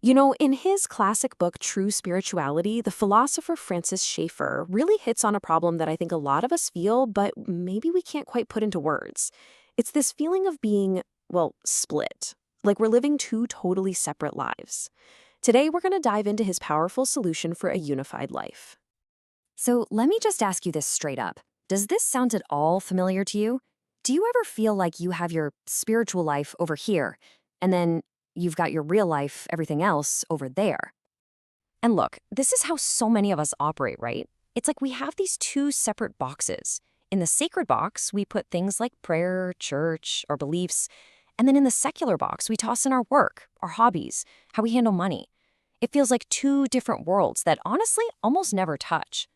In his classic book, True Spirituality, the philosopher Francis Schaeffer really hits on a problem that I think a lot of us feel, but maybe we can't quite put into words. It's this feeling of being, well, split, like we're living two totally separate lives. Today, we're going to dive into his powerful solution for a unified life. So let me just ask you this straight up. Does this sound at all familiar to you? Do you ever feel like you have your spiritual life over here, and then you've got your real life, everything else, over there? And look, this is how so many of us operate, right? It's like we have these two separate boxes. In the sacred box, we put things like prayer, church, or beliefs, and then in the secular box, we toss in our work, our hobbies, how we handle money. It feels like two different worlds that honestly almost never touch.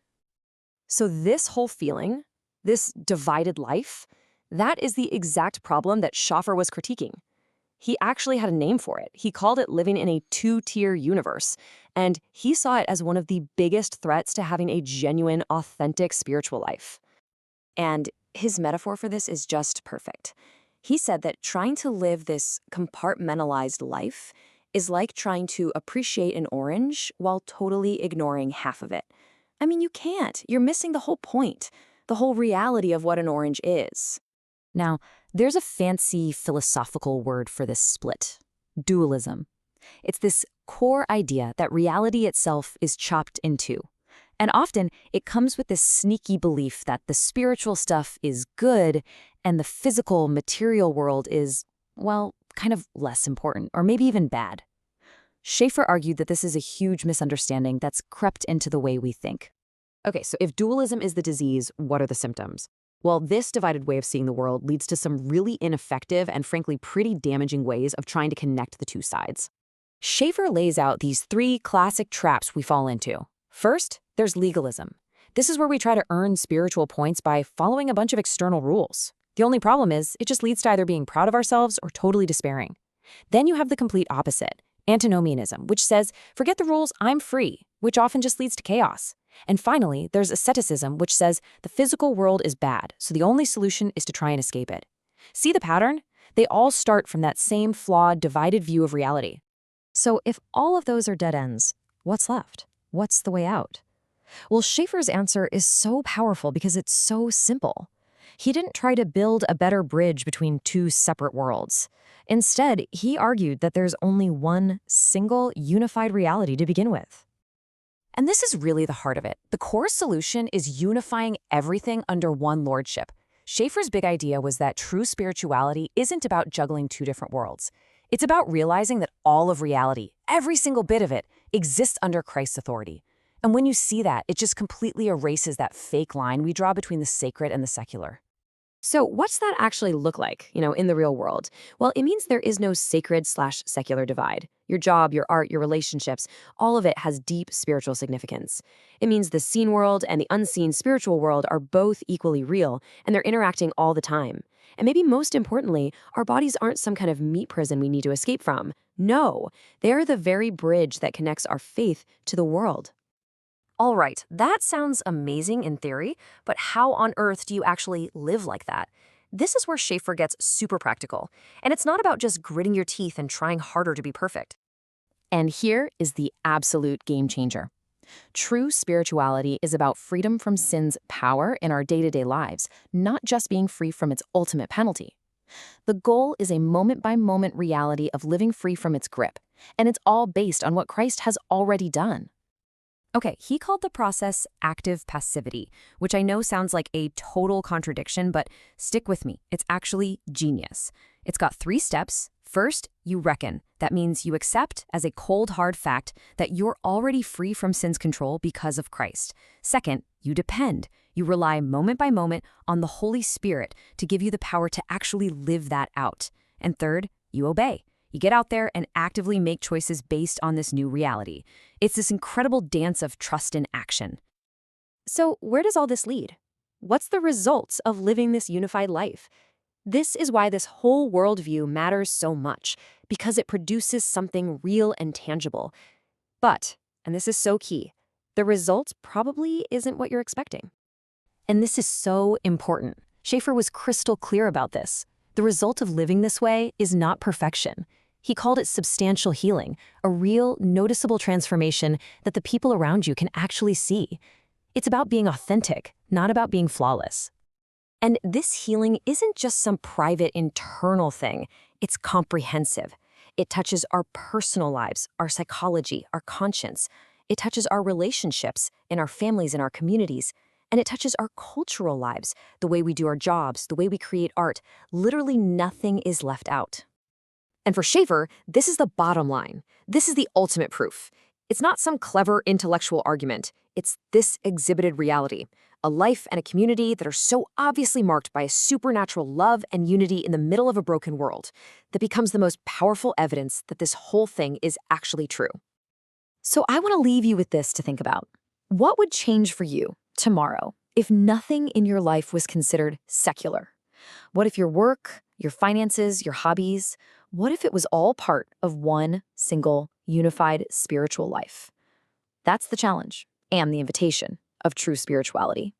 So this whole feeling, this divided life, that is the exact problem that Schaeffer was critiquing. He actually had a name for it. He called it living in a two-tier universe, and he saw it as one of the biggest threats to having a genuine, authentic spiritual life. And his metaphor for this is just perfect. He said that trying to live this compartmentalized life is like trying to appreciate an orange while totally ignoring half of it. I mean, you can't. You're missing the whole point, the whole reality of what an orange is. Now, there's a fancy philosophical word for this split: dualism. It's this core idea that reality itself is chopped in two. And often, it comes with this sneaky belief that the spiritual stuff is good and the physical, material world is, well, kind of less important, or maybe even bad. Schaeffer argued that this is a huge misunderstanding that's crept into the way we think. Okay, so if dualism is the disease, what are the symptoms? Well, this divided way of seeing the world leads to some really ineffective and frankly pretty damaging ways of trying to connect the two sides. Schaeffer lays out these three classic traps we fall into. First, there's legalism. This is where we try to earn spiritual points by following a bunch of external rules. The only problem is, it just leads to either being proud of ourselves or totally despairing. Then you have the complete opposite, antinomianism, which says, forget the rules, I'm free, which often just leads to chaos. And finally, there's asceticism, which says the physical world is bad, so the only solution is to try and escape it. See the pattern? They all start from that same flawed, divided view of reality. So if all of those are dead ends, what's left? What's the way out? Well, Schaeffer's answer is so powerful because it's so simple. He didn't try to build a better bridge between two separate worlds. Instead, he argued that there's only one single, unified reality to begin with. And this is really the heart of it. The core solution is unifying everything under one lordship. Schaeffer's big idea was that true spirituality isn't about juggling two different worlds. It's about realizing that all of reality, every single bit of it, exists under Christ's authority. And when you see that, it just completely erases that fake line we draw between the sacred and the secular. So what's that actually look like, in the real world? Well, it means there is no sacred/secular divide. Your job, your art, your relationships, all of it has deep spiritual significance. It means the seen world and the unseen spiritual world are both equally real, and they're interacting all the time. And maybe most importantly, our bodies aren't some kind of meat prison we need to escape from. No, they're the very bridge that connects our faith to the world. All right, that sounds amazing in theory, but how on earth do you actually live like that? This is where Schaeffer gets super practical, and it's not about just gritting your teeth and trying harder to be perfect. And here is the absolute game changer. True spirituality is about freedom from sin's power in our day-to-day lives, not just being free from its ultimate penalty. The goal is a moment-by-moment reality of living free from its grip, and it's all based on what Christ has already done. Okay, he called the process active passivity, which I know sounds like a total contradiction, but stick with me. It's actually genius. It's got 3 steps. First, you reckon. That means you accept as a cold, hard fact that you're already free from sin's control because of Christ. Second, you depend. You rely moment by moment on the Holy Spirit to give you the power to actually live that out. And third, you obey. You get out there and actively make choices based on this new reality. It's this incredible dance of trust in action. So where does all this lead? What's the results of living this unified life? This is why this whole worldview matters so much, because it produces something real and tangible. But, and this is so key, the result probably isn't what you're expecting. And this is so important. Schaeffer was crystal clear about this. The result of living this way is not perfection. He called it substantial healing, a real, noticeable transformation that the people around you can actually see. It's about being authentic, not about being flawless. And this healing isn't just some private internal thing, it's comprehensive. It touches our personal lives, our psychology, our conscience. It touches our relationships in our families and our communities. And it touches our cultural lives, the way we do our jobs, the way we create art. Literally nothing is left out. And for Schaeffer, this is the bottom line. This is the ultimate proof. It's not some clever intellectual argument. It's this exhibited reality. A life and a community that are so obviously marked by a supernatural love and unity in the middle of a broken world that becomes the most powerful evidence that this whole thing is actually true. So I want to leave you with this to think about. What would change for you tomorrow if nothing in your life was considered secular? What if your work, your finances, your hobbies, what if it was all part of one single, unified spiritual life? That's the challenge and the invitation of true spirituality.